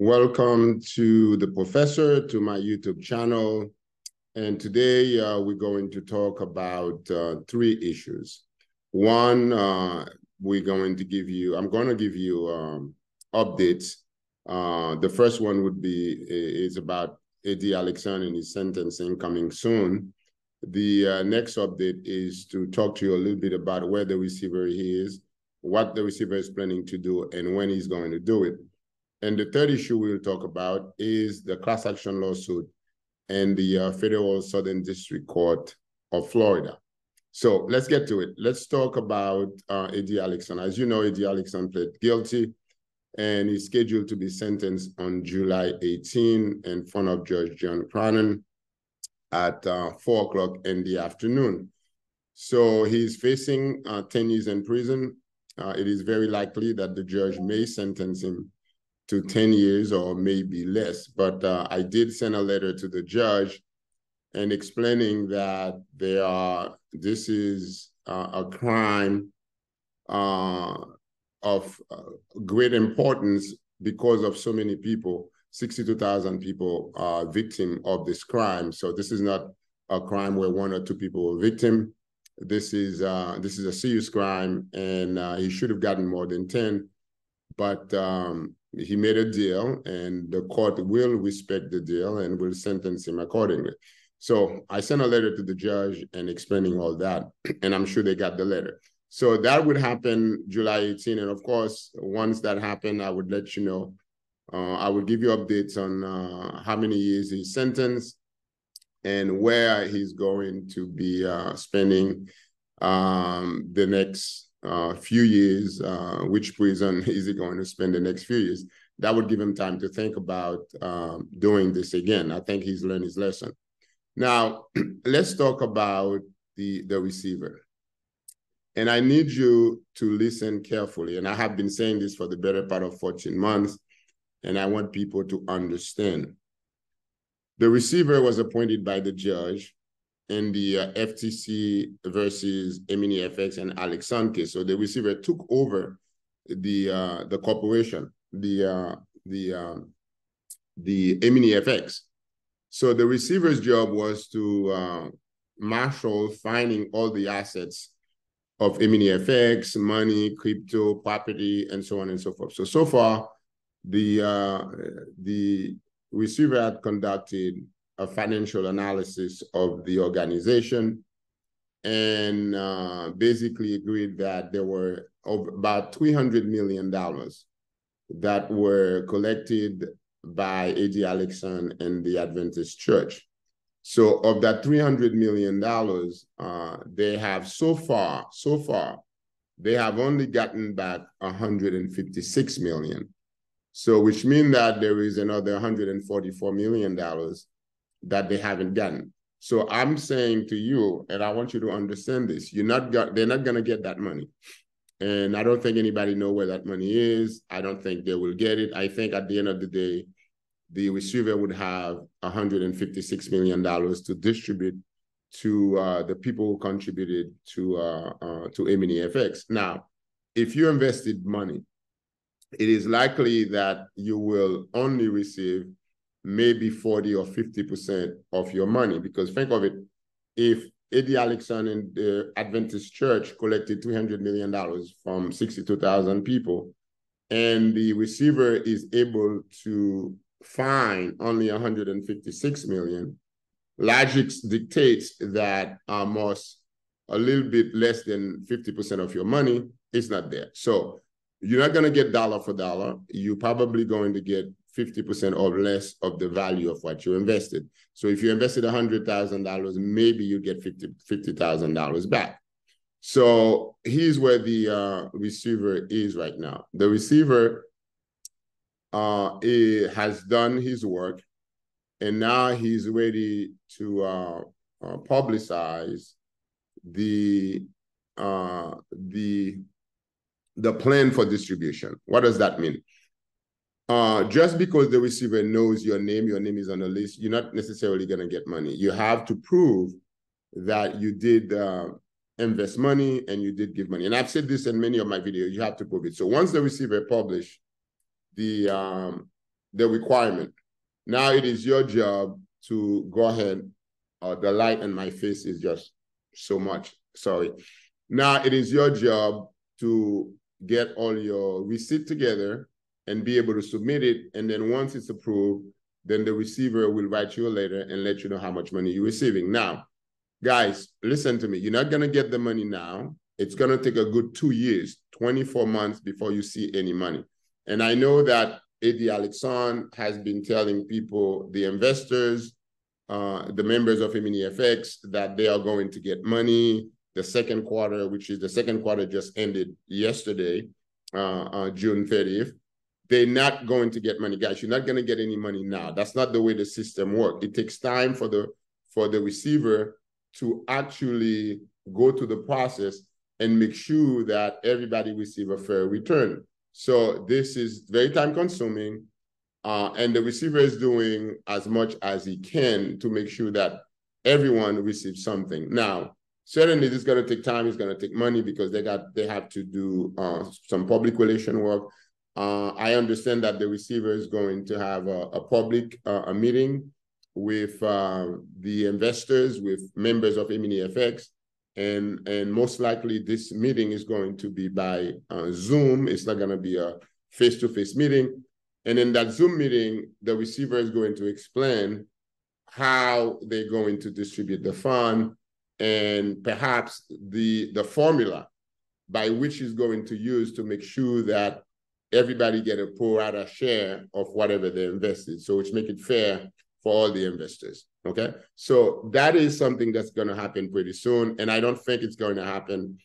Welcome to the professor, to my YouTube channel. And today we're going to talk about three issues. One, I'm going to give you updates. The first one is about A.D. Alexander and his sentencing coming soon. The next update is to talk to you a little bit about where the receiver is, what the receiver is planning to do, and when he's going to do it. And the third issue we'll talk about is the class action lawsuit and the Federal Southern District Court of Florida. So let's get to it. Let's talk about A.D. Alexander. As you know, A.D. Alexander pled guilty and he's scheduled to be sentenced on July 18 in front of Judge John Cronin at 4 o'clock in the afternoon. So he's facing 10 years in prison. It is very likely that the judge may sentence him to 10 years or maybe less. But I did send a letter to the judge and explaining that this is a crime of great importance because of so many people. 62,000 people are victim of this crime. So this is not a crime where one or two people were victim. This is a serious crime, and he should have gotten more than 10. But he made a deal, and the court will respect the deal and will sentence him accordingly. So I sent a letter to the judge and explaining all that, and I'm sure they got the letter. So that would happen July 18, and of course, once that happened, I would let you know. I would give you updates on how many years he's sentenced and where he's going to be spending the next few years, which prison is he going to spend the next few years. That would give him time to think about doing this again. I think he's learned his lesson. Now, let's talk about the receiver. And I need you to listen carefully. And I have been saying this for the better part of 14 months, and I want people to understand. The receiver was appointed by the judge in the FTC versus EminiFx and Alexander case. So the receiver took over the corporation, the EminiFx. So the receiver's job was to marshal finding all the assets of EminiFx, money, crypto, property, and so on and so forth. So far, the receiver had conducted a financial analysis of the organization and basically agreed that there were about $300 million that were collected by A.D. Alexander and the Adventist Church. So of that $300 million, they have so far, they have only gotten back $156 million. So which means that there is another $144 million that they haven't gotten. So I'm saying to you, and I want you to understand this, they're not going to get that money. And I don't think anybody knows where that money is. I don't think they will get it. I think at the end of the day, the receiver would have $156 million to distribute to the people who contributed to EminiFx. Now, if you invested money, it is likely that you will only receive maybe 40 or 50% of your money, because think of it, if A.D. Alexander and the Adventist Church collected $300 million from 62,000 people, and the receiver is able to find only $156 million, logic dictates that almost a little bit less than 50% of your money is not there. So you're not going to get dollar for dollar. You're probably going to get 50% or less of the value of what you invested. So if you invested $100,000, maybe you get $50,000 back. So here's where the receiver is right now. The receiver has done his work, and now he's ready to publicize the plan for distribution. What does that mean? Just because the receiver knows your name is on the list, you're not necessarily going to get money. You have to prove that you did invest money and you did give money. And I've said this in many of my videos, you have to prove it. So once the receiver published the the requirement. Now it is your job to go ahead. The light in my face is just so much. Sorry. Now it is your job to get all your receipt together and be able to submit it. And then once it's approved, then the receiver will write you a letter and let you know how much money you're receiving. Now, guys, listen to me. You're not going to get the money now. It's going to take a good 2 years, 24 months before you see any money. And I know that Eddie Alexandre has been telling people, the investors, the members of EminiFx, that they are going to get money the second quarter, which is the second quarter just ended yesterday, June 30th. They're not going to get money, guys. You're not going to get any money now. That's not the way the system works. It takes time for the receiver to actually go through the process and make sure that everybody receive a fair return. So this is very time consuming, and the receiver is doing as much as he can to make sure that everyone receives something. Now, certainly this is going to take time. It's going to take money because they have to do some public relation work. I understand that the receiver is going to have a public meeting with the investors, with members of EminiFx, and most likely this meeting is going to be by Zoom. It's not going to be a face-to-face meeting. And in that Zoom meeting, the receiver is going to explain how they're going to distribute the fund and perhaps the formula by which he's going to use to make sure that everybody get a pro rata share of whatever they invested. So which make it fair for all the investors, okay? So that is something that's gonna happen pretty soon. And I don't think it's going to happen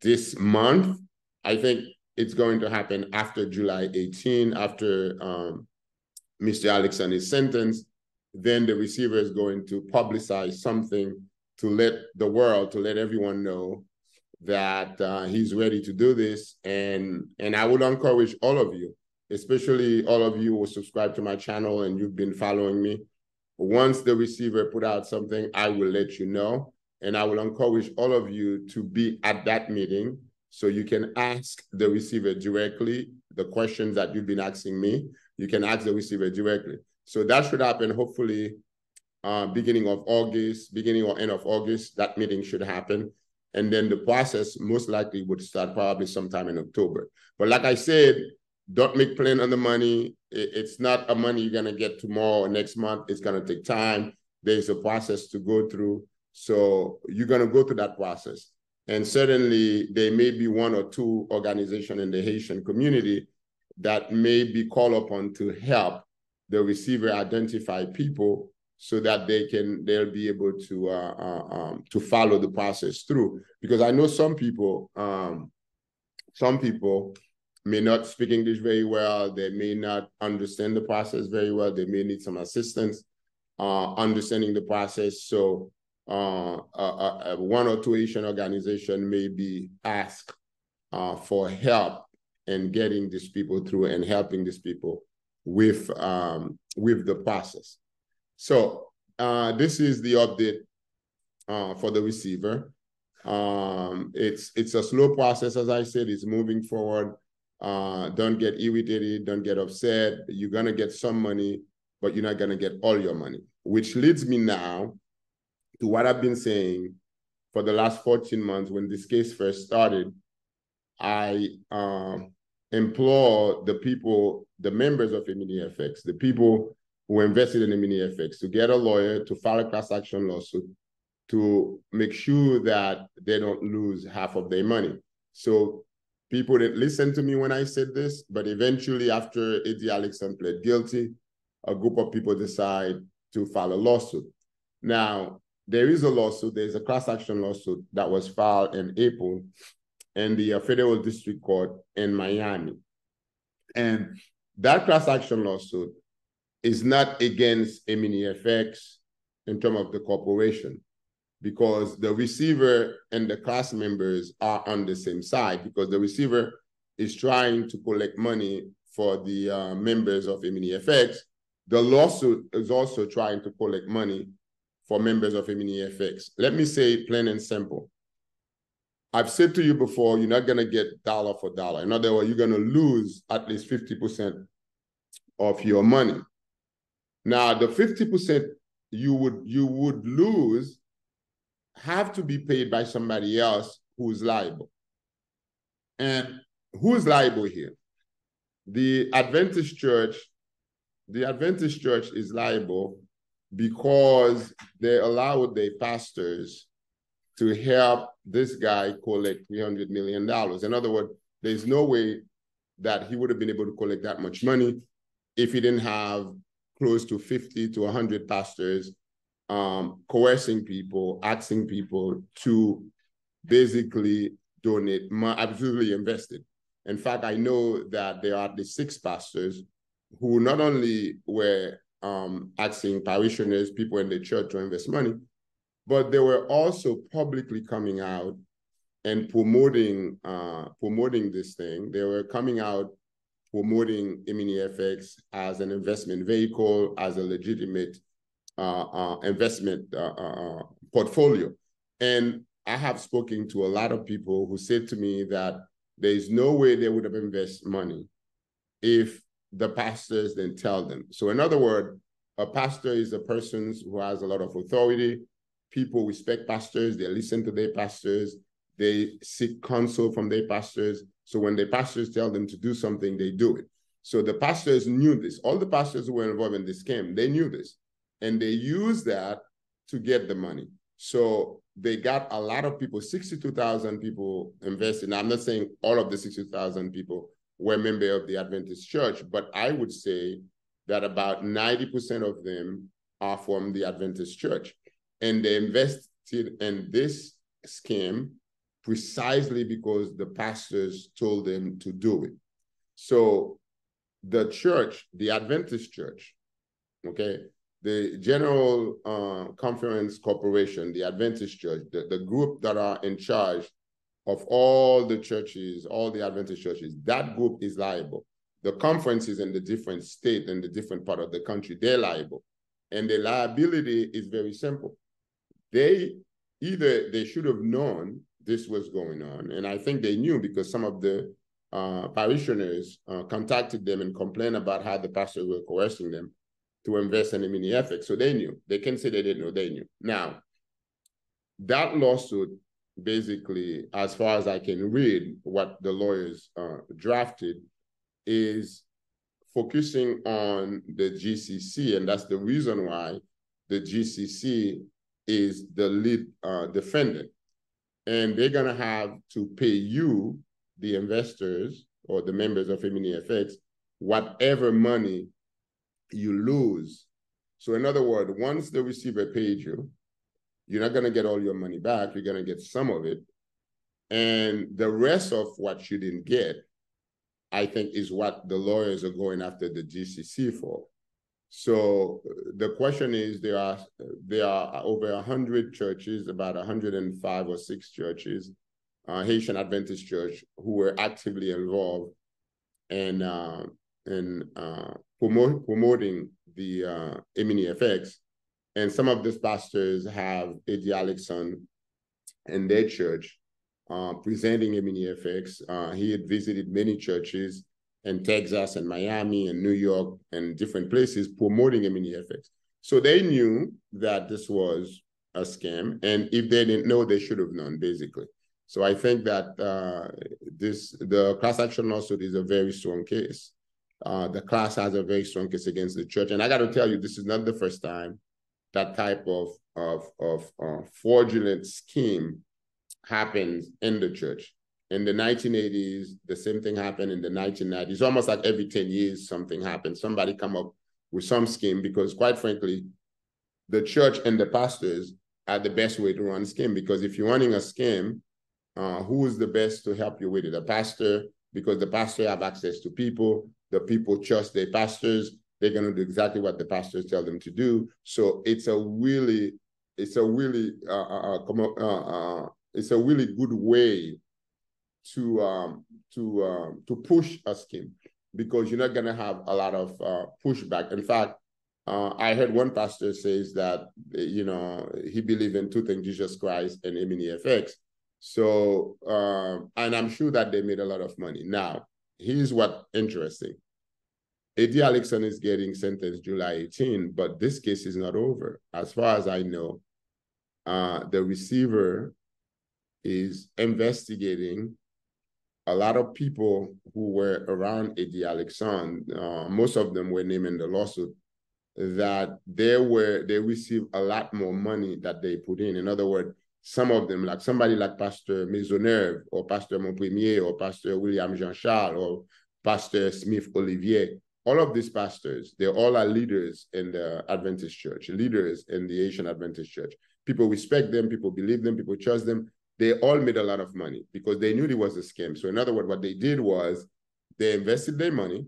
this month. I think it's going to happen after July 18, after Mr. Alexandre is sentenced. Then the receiver is going to publicize something to let the world, to let everyone know that he's ready to do this. And I would encourage all of you, especially all of you who subscribe to my channel and you've been following me. Once the receiver put out something, I will let you know. And I will encourage all of you to be at that meeting so you can ask the receiver directly the questions that you've been asking me. You can ask the receiver directly. So that should happen hopefully beginning of August, beginning or end of August. That meeting should happen. And then the process most likely would start probably sometime in October. But like I said, don't make plan on the money. It's not a money you're going to get tomorrow or next month. It's going to take time. There's a process to go through. So you're going to go through that process. And certainly there may be one or two organizations in the Haitian community that may be called upon to help the receiver identify people so that they'll be able to follow the process through. Because I know some people may not speak English very well. They may not understand the process very well. They may need some assistance understanding the process. So one or two Asian organization may be asked for help in getting these people through and helping these people with the process. So this is the update for the receiver. It's a slow process, as I said. It's moving forward. Don't get irritated. Don't get upset. You're going to get some money, but you're not going to get all your money, which leads me now to what I've been saying for the last 14 months. When this case first started, I implore the people, the members of EminiFx, the people who invested in EminiFx, to get a lawyer, to file a class action lawsuit, to make sure that they don't lose half of their money. So people didn't listen to me when I said this, but eventually after Eddie Alexandre pled guilty, a group of people decide to file a lawsuit. Now, there is a lawsuit, there's a class action lawsuit that was filed in April in the Federal District Court in Miami. And that class action lawsuit is not against EminiFx in terms of the corporation, because the receiver and the class members are on the same side, because the receiver is trying to collect money for the members of EminiFx. The lawsuit is also trying to collect money for members of EminiFx. Let me say plain and simple. I've said to you before, you're not going to get dollar for dollar. In other words, you're going to lose at least 50% of your money. Now, the 50% you would lose have to be paid by somebody else who's liable. And who's liable here? The Adventist Church is liable because they allowed their pastors to help this guy collect $300 million. In other words, there's no way that he would have been able to collect that much money if he didn't have close to 50 to 100 pastors coercing people, asking people to basically donate, absolutely invested. In fact, I know that there are at least 6 pastors who not only were asking parishioners, people in the church to invest money, but they were also publicly coming out and promoting this thing. They were coming out promoting EminiFx as an investment vehicle, as a legitimate investment portfolio. And I have spoken to a lot of people who said to me that there's no way they would have invested money if the pastors didn't tell them. So in other words, a pastor is a person who has a lot of authority. People respect pastors. They listen to their pastors. They seek counsel from their pastors. So when the pastors tell them to do something, they do it. So the pastors knew this. All the pastors who were involved in this scam, they knew this. And they used that to get the money. So they got a lot of people, 62,000 people invested. Now, I'm not saying all of the 62,000 people were members of the Adventist Church, but I would say that about 90% of them are from the Adventist Church. And they invested in this scam precisely because the pastors told them to do it. So the church, the Adventist Church, okay, the General Conference Corporation, the Adventist Church, the group that are in charge of all the churches, all the Adventist churches, that group is liable. The conferences in the different state and the different part of the country, they're liable. And the liability is very simple. They should have known this was going on. And I think they knew because some of the parishioners contacted them and complained about how the pastors were coercing them to invest in EminiFx. So they knew. They can say they didn't know, they knew. Now, that lawsuit, basically, as far as I can read what the lawyers drafted, is focusing on the GCC, and that's the reason why the GCC is the lead defendant. And they're gonna have to pay you, the investors or the members of EminiFx, whatever money you lose. So in other words, once the receiver paid you, you're not gonna get all your money back, you're gonna get some of it. And the rest of what you didn't get, I think, is what the lawyers are going after the GCC for. So the question is, there are over 100 churches, about 105 or 6 churches, Haitian Adventist Church, who were actively involved in promoting the EminiFx. And some of these pastors have Eddie Alexson in their church presenting EminiFx. He had visited many churches in Texas and Miami and New York and different places promoting EminiFx. So they knew that this was a scam. And if they didn't know, they should have known, basically. So I think that the class action lawsuit is a very strong case. The class has a very strong case against the church. And I got to tell you, this is not the first time that type of fraudulent scheme happens in the church. In the 1980s, the same thing happened in the 1990s. Almost like every 10 years, something happens. Somebody come up with some scheme because, quite frankly, the church and the pastors are the best way to run a scheme. Because if you're running a scheme, who is the best to help you with it? The pastor, because the pastor have access to people. The people trust their pastors. They're going to do exactly what the pastors tell them to do. So it's a really good way to push a scheme, because you're not going to have a lot of pushback. In fact, I heard one pastor says that, you know, he believed in 2 things: Jesus Christ and EminiFx. So, and I'm sure that they made a lot of money. Now, here's what's interesting. Eddie Alexson is getting sentenced July 18, but this case is not over. As far as I know, the receiver is investigating a lot of people who were around Eddie Alexson. Most of them were named in the lawsuit, that they received a lot more money that they put in. In other words, some of them, like somebody like Pastor Maisonneuve or Pastor Montpremier or Pastor William Jean-Charles or Pastor Smith Olivier, all of these pastors, they all are leaders in the Adventist church, leaders in the Asian Adventist church. People respect them, people believe them, people trust them. They all made a lot of money because they knew it was a scam. So in other words, what they did was they invested their money.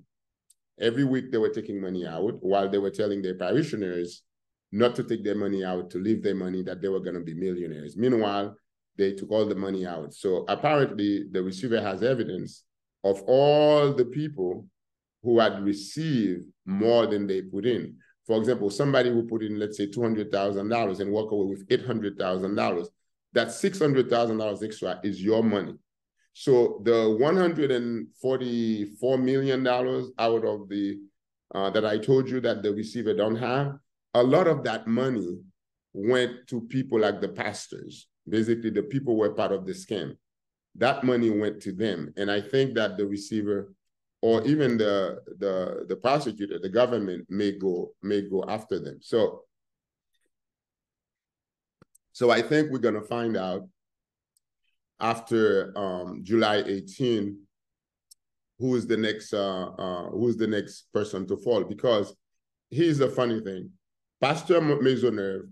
Every week they were taking money out while they were telling their parishioners not to take their money out, to leave their money, that they were going to be millionaires. Meanwhile, they took all the money out. So apparently the receiver has evidence of all the people who had received more than they put in. For example, somebody who put in, let's say, $200,000 and walk away with $800,000, that $600,000 extra is your money. So the $144 million out of the that I told you that the receiver don't have, a lot of that money went to people like the pastors. Basically, the people were part of the scam. That money went to them. And I think that the receiver or even the prosecutor, the government may go after them. So I think we're going to find out after July 18 who is the next person to fall. Because here's the funny thing: Pastor Maisonneuve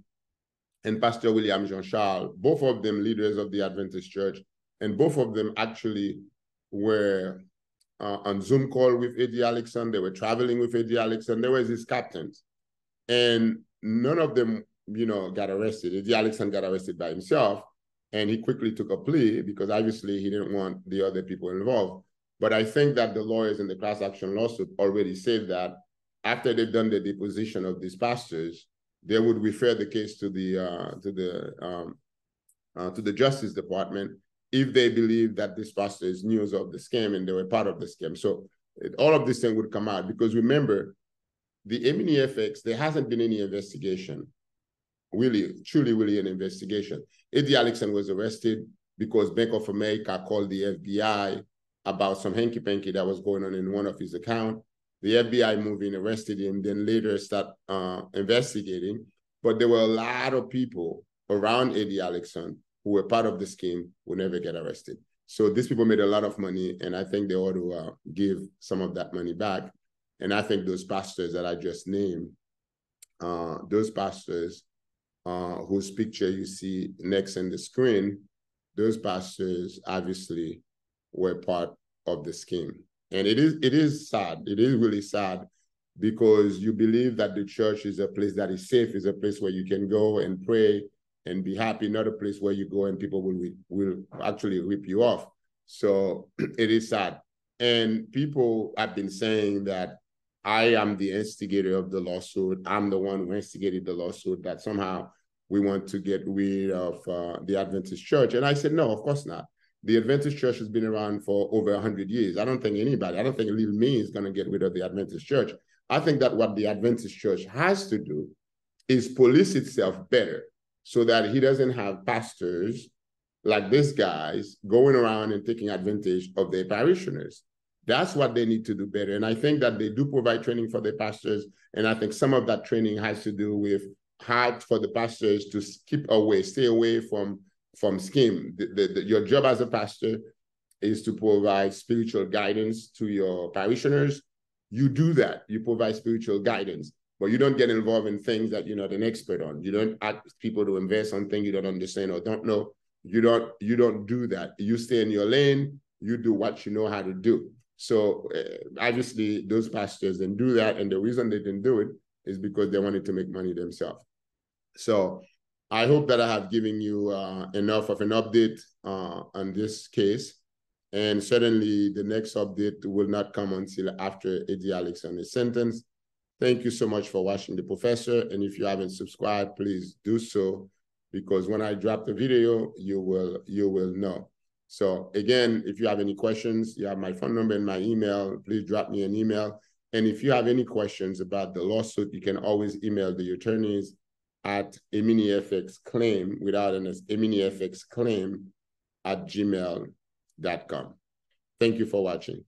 and Pastor William Jean-Charles, both of them leaders of the Adventist Church, and both of them actually were on Zoom call with Eddie Alexson. They were traveling with Eddie Alexson. There was his captains, and none of them, got arrested. Eddie Alexson got arrested by himself, and he quickly took a plea because obviously he didn't want the other people involved. But I think that the lawyers in the class action lawsuit already said that after they've done the deposition of these pastors, they would refer the case to the Justice Department if they believe that this pastor is news of the scam and they were part of the scam. So all of this thing would come out, because remember, the EminiFx, there hasn't been any investigation, truly an investigation. Eddie Alexson was arrested because Bank of America called the FBI about some hanky-panky that was going on in one of his accounts. The FBI moved in, arrested him, then later start investigating. But there were a lot of people around Eddie Alexson who were part of the scheme who never get arrested. So these people made a lot of money, and I think they ought to give some of that money back. And I think those pastors that I just named, those pastors whose picture you see next in the screen, those pastors obviously were part of the scheme. And it is sad. It is really sad, because you believe that the church is a place that is safe, is a place where you can go and pray and be happy, not a place where you go and people will actually rip you off. So it is sad. And people have been saying that I am the instigator of the lawsuit. I'm the one who instigated the lawsuit, that somehow we want to get rid of the Adventist church. And I said, no, of course not. The Adventist church has been around for over 100 years. I don't think little me is going to get rid of the Adventist church. I think that what the Adventist church has to do is police itself better, so that he doesn't have pastors like these guys going around and taking advantage of their parishioners. That's what they need to do better. And I think that they do provide training for their pastors. And I think some of that training has to do with how for the pastors to stay away from scheme. Your job as a pastor is to provide spiritual guidance to your parishioners. You do that. You provide spiritual guidance, but you don't get involved in things that you're not an expert on. You don't ask people to invest on things you don't understand or don't know. You don't do that. You stay in your lane. You do what you know how to do. So obviously those pastors didn't do that. And the reason they didn't do it is because they wanted to make money themselves. So I hope that I have given you enough of an update on this case. And certainly the next update will not come until after Eddie Alexson is sentenced. Thank you so much for watching The Professor. And if you haven't subscribed, please do so, because when I drop the video, you will know. So again, if you have any questions, you have my phone number and my email. Please drop me an email. And if you have any questions about the lawsuit, you can always email the attorneys at EminiFx Claim, without an S, EminiFx Claim @gmail.com. Thank you for watching.